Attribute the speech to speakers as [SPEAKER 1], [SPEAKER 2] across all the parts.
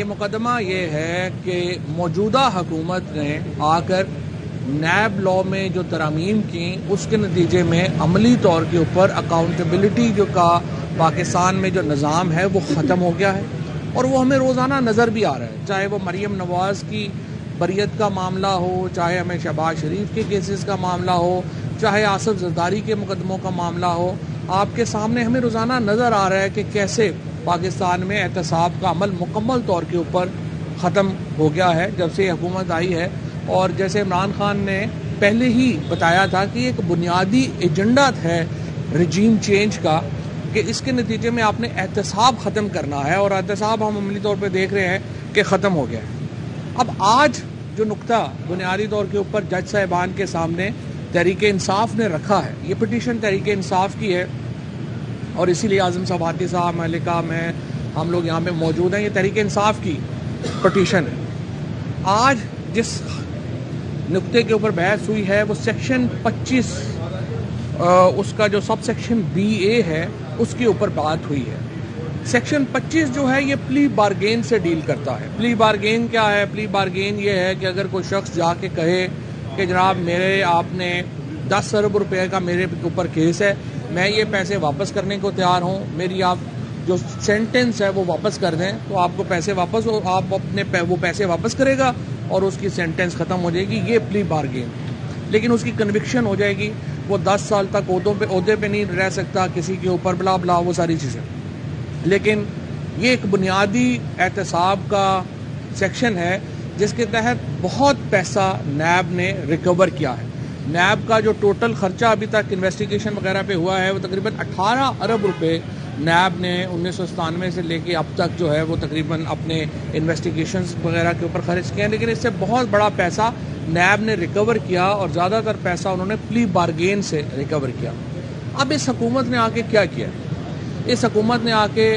[SPEAKER 1] یہ مقدمہ یہ ہے کہ موجودہ حکومت نے آ کر نیب لا میں جو ترامیم کی اس کے نتیجے میں عملی طور کے اوپر اکاؤنٹیبلٹی جو کا پاکستان میں جو نظام ہے وہ ختم ہو گیا ہے، اور وہ ہمیں روزانہ نظر بھی آ رہا ہے، چاہے وہ مریم نواز کی بریت کا معاملہ ہو، چاہے ہمیں شہباز شریف کے کیسز کا معاملہ ہو، چاہے آصف زرداری کے مقدموں کا معاملہ ہو، آپ کے سامنے ہمیں روزانہ نظر آ رہا ہے کہ کیسے پاکستان میں احتساب کا عمل مکمل طور کے اوپر ختم ہو گیا ہے جب سے یہ حکومت آئی ہے۔ اور جیسے عمران خان نے پہلے ہی بتایا تھا کہ ایک بنیادی ایجنڈا ہے رجیم چینج کا کہ اس کے نتیجے میں آپ نے احتساب ختم کرنا ہے، اور احتساب ہم عملی طور پہ دیکھ رہے ہیں کہ ختم ہو گیا ہے۔ اب آج جو نقطہ بنیادی طور کے اوپر جج صاحبان کے سامنے تحریک انصاف نے رکھا ہے، یہ پٹیشن تحریک انصاف کی ہے، اور اسی لیے اعظم صاحب ہاتھی صاحب ملکہ میں ہم لوگ یہاں پہ موجود ہیں، یہ تحریک انصاف کی پٹیشن ہے۔ آج جس نقطے کے اوپر بحث ہوئی ہے وہ سیکشن 25 اس کا جو سب سیکشن BA ہے اس کے اوپر بات ہوئی ہے۔ سیکشن 25 جو ہے یہ پلی بارگین سے ڈیل کرتا ہے۔ پلی بارگین کیا ہے؟ پلی بارگین یہ ہے کہ اگر کوئی شخص جا کے کہے کہ جناب میرے آپ نے 10 ارب روپے کا میرے اوپر کیس ہے، میں یہ پیسے واپس کرنے کو تیار ہوں، میری آپ جو سینٹنس ہے وہ واپس کر دیں، تو آپ کو پیسے واپس آپ اپنے وہ پیسے واپس کرے گا اور اس کی سینٹنس ختم ہو جائے گی، یہ پلی بارگین۔ لیکن اس کی کنوکشن ہو جائے گی، وہ 10 سال تک عہدے پہ نہیں رہ سکتا کسی کے اوپر، بلا بلا وہ ساری چیزیں۔ لیکن یہ ایک بنیادی احتساب کا سیکشن ہے جس کے تحت بہت پیسہ نیب نے ریکور کیا ہے۔ نیب کا جو ٹوٹل خرچہ ابھی تک انویسٹیگیشن وغیرہ پہ ہوا ہے وہ تقریباً 18 ارب روپے نیب نے 1997 سے لے کے اب تک جو ہے وہ تقریباً اپنے انویسٹیگیشنز وغیرہ کے اوپر خرچ کیا ہے، لیکن اس سے بہت بڑا پیسہ نیب نے ریکور کیا، اور زیادہ تر پیسہ انہوں نے پلی بارگین سے ریکور کیا۔ اب اس حکومت نے آ کے کیا کیا؟ اس حکومت نے آ کے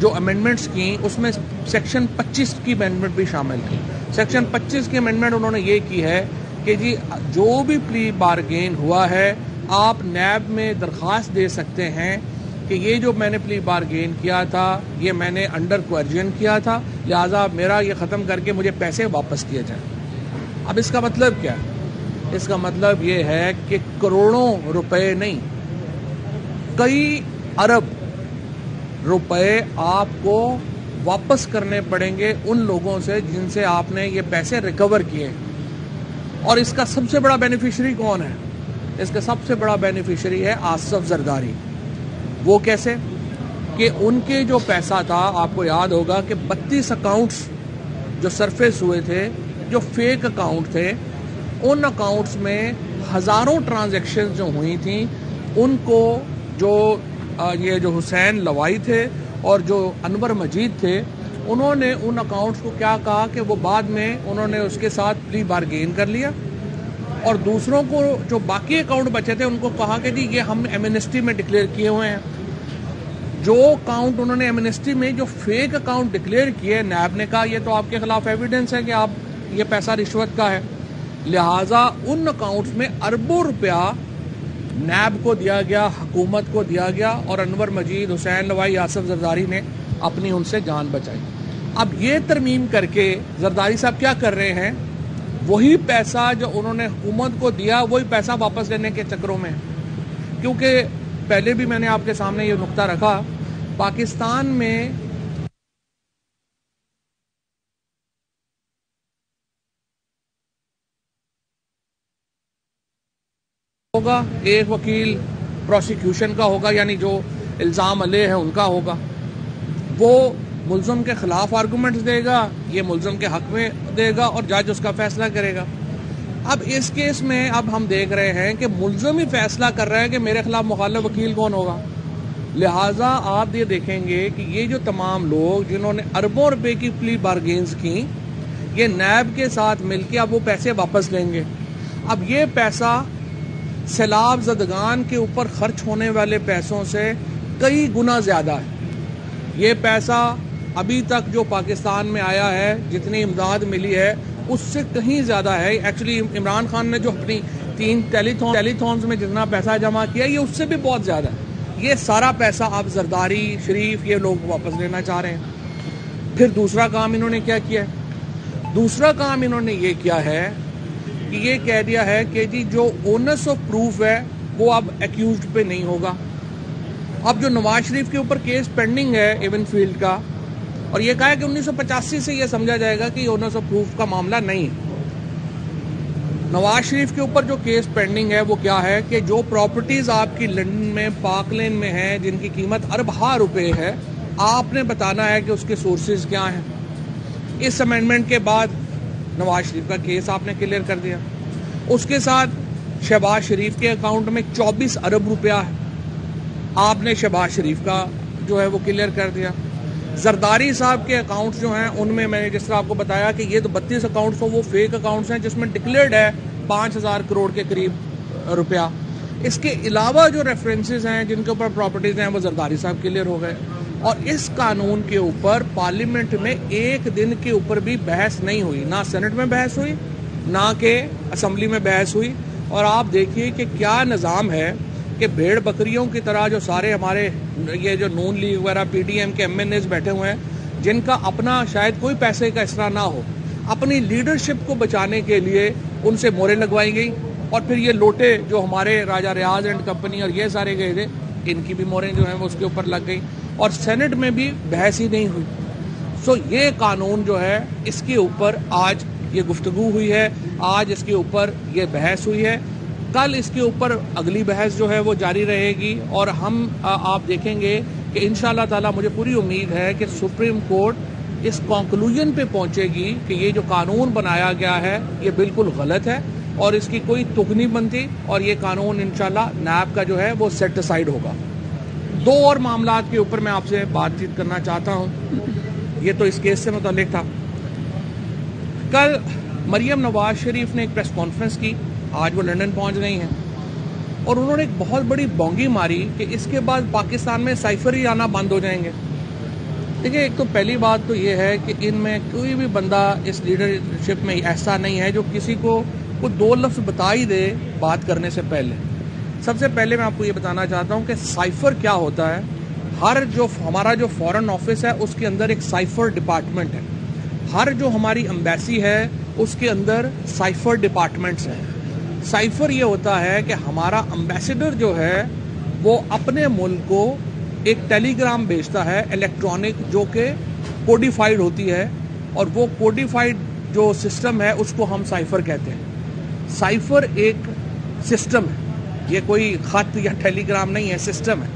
[SPEAKER 1] جو امینڈمنٹس کی اس میں سیکشن 25 کی امینڈمنٹ بھی شامل کی۔ سیکشن 25 کی امینڈمنٹ انہوں نے یہ کی ہے کہ جی جو بھی پلی بارگین ہوا ہے آپ نیب میں درخواست دے سکتے ہیں کہ یہ جو میں نے پلی بارگین کیا تھا یہ میں نے انڈر کوئرجن کیا تھا، لہٰذا میرا یہ ختم کر کے مجھے پیسے واپس کیے جائیں۔ اب اس کا مطلب کیا ہے؟ اس کا مطلب یہ ہے کہ کروڑوں روپے نہیں، کئی ارب روپے آپ کو واپس کرنے پڑیں گے ان لوگوں سے جن سے آپ نے یہ پیسے ریکور کیے۔ اور اس کا سب سے بڑا بینیفیشری کون ہے؟ اس کا سب سے بڑا بینیفیشری ہے آصف زرداری۔ وہ کیسے؟ کہ ان کے جو پیسہ تھا، آپ کو یاد ہوگا کہ 32 اکاؤنٹس جو سرفیس ہوئے تھے، جو فیک اکاؤنٹ تھے، ان اکاؤنٹس میں ہزاروں ٹرانزیکشن جو ہوئی تھیں، ان کو جو یہ جو حسین لوائی تھے اور جو انور مجید تھے، انہوں نے ان اکاؤنٹس کو کیا کہا کہ وہ بعد میں انہوں نے اس کے ساتھ پلی بارگین کر لیا، اور دوسروں کو جو باقی اکاؤنٹ بچے تھے ان کو کہا کہ جی یہ ہم ایمنسٹی میں ڈکلیئر کیے ہوئے ہیں۔ جو اکاؤنٹ انہوں نے ایمنسٹی میں جو فیک اکاؤنٹ ڈکلیئر کیے، نیب نے کہا یہ تو آپ کے خلاف ایویڈنس ہے کہ آپ یہ پیسہ رشوت کا ہے، لہٰذا ان اکاؤنٹس میں اربوں روپیہ نیب کو دیا گیا، حکومت کو دیا گیا، اور انور مجید، حسین لوائی، آصف زرداری نے اپنی ان سے جان بچائی۔ اب یہ ترمیم کر کے زرداری صاحب کیا کر رہے ہیں؟ وہی پیسہ جو انہوں نے حکومت کو دیا وہی پیسہ واپس لینے کے چکروں میں، کیونکہ پہلے بھی میں نے آپ کے سامنے یہ نقطہ رکھا، پاکستان میں ہوگا ایک وکیل پروسیکیوشن کا ہوگا، یعنی جو الزام علیہ ہے ان کا ہوگا، وہ ملزم کے خلاف آرگومنٹس دے گا، یہ ملزم کے حق میں دے گا، اور جج اس کا فیصلہ کرے گا۔ اب اس کیس میں اب ہم دیکھ رہے ہیں کہ ملزم ہی فیصلہ کر رہا ہے کہ میرے خلاف مخالف وکیل کون ہوگا، لہٰذا آپ یہ دیکھیں گے کہ یہ جو تمام لوگ جنہوں نے اربوں روپے کی پلی بارگینز کی، یہ نیب کے ساتھ مل کے اب وہ پیسے واپس لیں گے۔ اب یہ پیسہ سیلاب زدگان کے اوپر خرچ ہونے والے پیسوں سے کئی گنا زیادہ ہے۔ یہ پیسہ ابھی تک جو پاکستان میں آیا ہے، جتنی امداد ملی ہے اس سے کہیں زیادہ ہے۔ ایکچولی عمران خان نے جو اپنی 3 ٹیلی تھونز میں جتنا پیسہ جمع کیا یہ اس سے بھی بہت زیادہ ہے۔ یہ سارا پیسہ آپ زرداری، شریف، یہ لوگ واپس لینا چاہ رہے ہیں۔ پھر دوسرا کام انہوں نے کیا کیا ہے؟ دوسرا کام انہوں نے یہ کیا ہے کہ یہ کہہ دیا ہے کہ جی جو اونس آف پروف ہے وہ اب ایکیوزڈ پہ نہیں ہوگا. اب جو نواز شریف کے اوپر کیس پینڈنگ ہے ایون فیلڈ کا، اور یہ کہا ہے کہ 1985 سے یہ سمجھا جائے گا کہ یہ اونس آف پروف کا معاملہ نہیں ہے. نواز شریف کے اوپر جو کیس پینڈنگ ہے وہ کیا ہے کہ جو پراپرٹیز آپ کی لنڈن میں پارک لین میں ہیں جن کی قیمت اربہ روپے ہے، آپ نے بتانا ہے کہ اس کے سورسز کیا ہیں. اس امینڈمنٹ کے بعد نواز شریف کا کیس آپ نے کلیئر کر دیا. اس کے ساتھ شہباز شریف کے اکاؤنٹ میں 24 ارب روپیہ ہے، آپ نے شہباز شریف کا جو ہے وہ کلیئر کر دیا. زرداری صاحب کے اکاؤنٹس جو ہیں ان میں نے جس طرح آپ کو بتایا کہ یہ تو 32 اکاؤنٹس وہ فیک اکاؤنٹس ہیں جس میں ڈکلیئرڈ ہے 5000 کروڑ کے قریب روپیہ. اس کے علاوہ جو ریفرنسز ہیں جن کے اوپر پراپرٹیز ہیں وہ زرداری صاحب کلیئر ہو گئے. اور اس قانون کے اوپر پارلیمنٹ میں ایک دن کے اوپر بھی بحث نہیں ہوئی، نہ سینٹ میں بحث ہوئی نہ کہ اسمبلی میں بحث ہوئی. اور آپ دیکھیے کہ کیا نظام ہے کہ بھیڑ بکریوں کی طرح جو سارے ہمارے یہ جو نون لیگ وغیرہ پی ڈی ایم کے ایم این ایز بیٹھے ہوئے ہیں جن کا اپنا شاید کوئی پیسے کا اسرا نہ ہو، اپنی لیڈرشپ کو بچانے کے لیے ان سے موریں لگوائی گئی. اور پھر یہ لوٹے جو ہمارے راجہ ریاض اینڈ کمپنی اور یہ سارے گئے تھے ان کی بھی موریں جو ہیں وہ اس کے اوپر لگ گئی اور سینٹ میں بھی بحث ہی نہیں ہوئی. یہ قانون جو ہے اس کے اوپر آج یہ گفتگو ہوئی ہے، آج اس کے اوپر یہ بحث ہوئی ہے. کل اس کے اوپر اگلی بحث جو ہے وہ جاری رہے گی اور ہم آپ دیکھیں گے کہ انشاءاللہ تعالی مجھے پوری امید ہے کہ سپریم کورٹ اس کنکلوژن پہ پہنچے گی کہ یہ جو قانون بنایا گیا ہے یہ بالکل غلط ہے اور اس کی کوئی تک نہیں بنتی اور یہ قانون انشاءاللہ نیب کا جو ہے وہ سیٹ اسائیڈ ہوگا. دو اور معاملات کے اوپر میں آپ سے بات چیت کرنا چاہتا ہوں، یہ تو اس کیس سے متعلق تھا. کل مریم نواز شریف نے ایک پریس کانفرنس کی، آج وہ لندن پہنچ گئی ہیں اور انہوں نے ایک بہت بڑی بونگی ماری کہ اس کے بعد پاکستان میں سائفر ہی آنا بند ہو جائیں گے. دیکھیں ایک تو پہلی بات تو یہ ہے کہ ان میں کوئی بھی بندہ اس لیڈرشپ میں ایسا نہیں ہے جو کسی کو کوئی دو لفظ بتا ہی دے بات کرنے سے پہلے. سب سے پہلے میں آپ کو یہ بتانا چاہتا ہوں کہ سائفر کیا ہوتا ہے. ہمارا جو فورن آفس ہے اس کے اندر ایک سائفر ڈپارٹمنٹ ہے، ہر جو ہماری امبیسی ہے اس کے اندر سائفر ڈپارٹمنٹس ہیں. سائفر یہ ہوتا ہے کہ ہمارا امبیسڈر جو ہے وہ اپنے ملک کو ایک ٹیلی گرام بھیجتا ہے الیکٹرانک جو کہ کوڈیفائیڈ ہوتی ہے اور وہ کوڈیفائیڈ جو سسٹم ہے اس کو ہم سائفر کہتے ہیں. سائفر ایک سسٹم ہے، یہ کوئی خط یا ٹیلی گرام نہیں ہے، سسٹم ہے.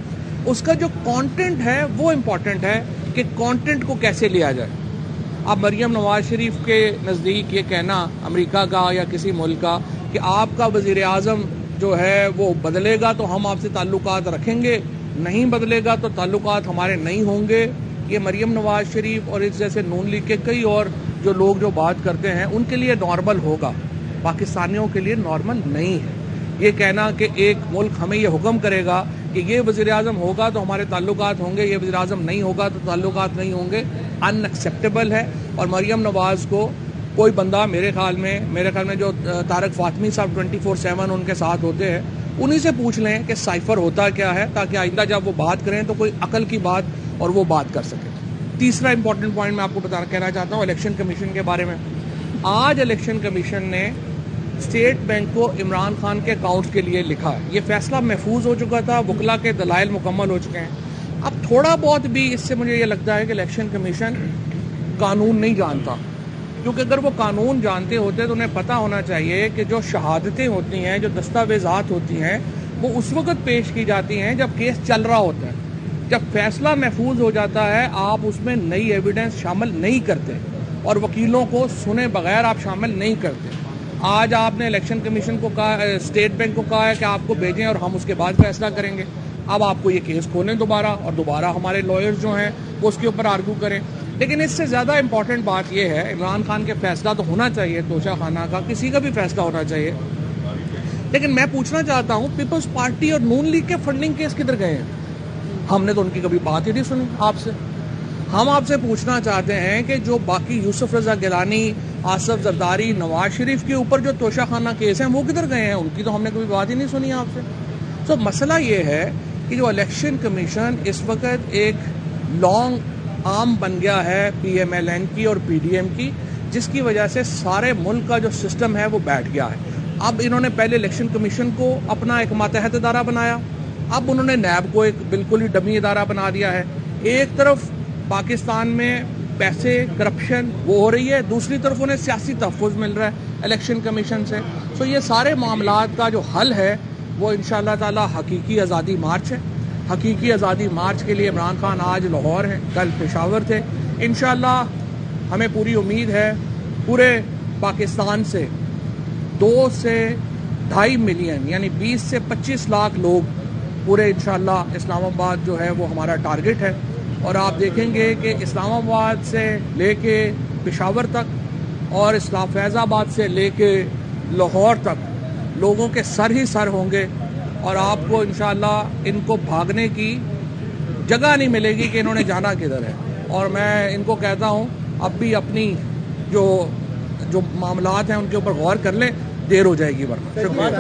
[SPEAKER 1] اس کا جو کانٹینٹ ہے وہ امپورٹنٹ ہے کہ کانٹینٹ کو کیسے لیا جائے. اب مریم نواز شریف کے نزدیک یہ کہنا امریکہ کا یا کسی ملک کا کہ آپ کا وزیر اعظم جو ہے وہ بدلے گا تو ہم آپ سے تعلقات رکھیں گے، نہیں بدلے گا تو تعلقات ہمارے نہیں ہوں گے، یہ مریم نواز شریف اور اس جیسے نون لیگ کے کئی اور جو لوگ جو بات کرتے ہیں ان کے لیے نارمل ہوگا، پاکستانیوں کے لیے نارمل نہیں ہے. یہ کہنا کہ ایک ملک ہمیں یہ حکم کرے گا کہ یہ وزیر اعظم ہوگا تو ہمارے تعلقات ہوں گے، یہ وزیر اعظم نہیں ہوگا تو تعلقات نہیں ہوں گے، ان ایکسیپٹیبل ہے. اور مریم نواز کو کوئی بندہ میرے خیال میں جو طارق فاطمی صاحب 24/7 ان کے ساتھ ہوتے ہیں انہی سے پوچھ لیں کہ سائفر ہوتا کیا ہے تاکہ آئندہ جب وہ بات کریں تو کوئی عقل کی بات اور وہ بات کر سکے. تیسرا امپورٹنٹ پوائنٹ میں آپ کو کہنا چاہتا ہوں الیکشن کمیشن کے بارے میں. آج الیکشن کمیشن نے اسٹیٹ بینک کو عمران خان کے اکاؤنٹس کے لیے لکھا ہے. یہ فیصلہ محفوظ ہو چکا تھا، وکلا کے دلائل مکمل ہو چکے ہیں. اب تھوڑا بہت بھی اس سے مجھے یہ لگتا ہے کہ الیکشن کمیشن قانون نہیں جانتا، کیونکہ اگر وہ قانون جانتے ہوتے تو انہیں پتہ ہونا چاہیے کہ جو شہادتیں ہوتی ہیں، جو دستاویزات ہوتی ہیں وہ اس وقت پیش کی جاتی ہیں جب کیس چل رہا ہوتا ہے. جب فیصلہ محفوظ ہو جاتا ہے آپ اس میں نئی ایویڈنس شامل نہیں کرتے اور وکیلوں کو سنے بغیر آپ شامل نہیں کرتے. آج آپ نے الیکشن کمیشن کو کہا، اسٹیٹ بینک کو کہا ہے کہ آپ کو بھیجیں اور ہم اس کے بعد فیصلہ کریں گے. اب آپ کو یہ کیس کھولیں دوبارہ اور دوبارہ ہمارے لائرز جو ہیں وہ اس کے اوپر آرگو کریں. لیکن اس سے زیادہ امپورٹنٹ بات یہ ہے عمران خان کے فیصلہ تو ہونا چاہیے، توشہ خانہ کا کسی کا بھی فیصلہ ہونا چاہیے، لیکن میں پوچھنا چاہتا ہوں پیپلز پارٹی اور نون لیگ کے فنڈنگ کیس کدھر گئے ہیں؟ ہم نے تو ان کی کبھی بات ہی نہیں سنی آپ سے. ہم آپ سے پوچھنا چاہتے ہیں کہ جو باقی یوسف رضا گیلانی، آصف زرداری، نواز شریف کے اوپر جو توشہ خانہ کیس ہیں وہ کدھر گئے ہیں؟ ان کی تو ہم نے کبھی بات ہی نہیں سنی آپ سے. تو مسئلہ یہ ہے کہ جو الیکشن کمیشن اس وقت ایک لانگ عام بن گیا ہے PMLN کی اور PDM کی، جس کی وجہ سے سارے ملک کا جو سسٹم ہے وہ بیٹھ گیا ہے۔ اب انہوں نے پہلے الیکشن کمیشن کو اپنا ایک ماتحت ادارہ بنایا، اب انہوں نے نیب کو ایک بالکل ہی ڈمی ادارہ بنا دیا ہے۔ ایک طرف پاکستان میں پیسے کرپشن وہ ہو رہی ہے، دوسری طرف انہیں سیاسی تحفظ مل رہا ہے الیکشن کمیشن سے۔ سو یہ سارے معاملات کا جو حل ہے وہ انشاءاللہ تعالی حقیقی آزادی مارچ ہے۔ حقیقی آزادی مارچ کے لیے عمران خان آج لاہور ہیں، کل پشاور تھے۔ انشاءاللہ ہمیں پوری امید ہے پورے پاکستان سے 2 سے 2.5 ملین یعنی 20 سے 25 لاکھ لوگ پورے انشاءاللہ اسلام آباد جو ہے وہ ہمارا ٹارگٹ ہے، اور آپ دیکھیں گے کہ اسلام آباد سے لے کے پشاور تک اور فیض آباد سے لے کے لاہور تک لوگوں کے سر ہی سر ہوں گے، اور آپ کو انشاءاللہ ان کو بھاگنے کی جگہ نہیں ملے گی کہ انہوں نے جانا کدھر ہے۔ اور میں ان کو کہتا ہوں اب بھی اپنی جو معاملات ہیں ان کے اوپر غور کر لیں، دیر ہو جائے گی ورنہ۔ شکریہ۔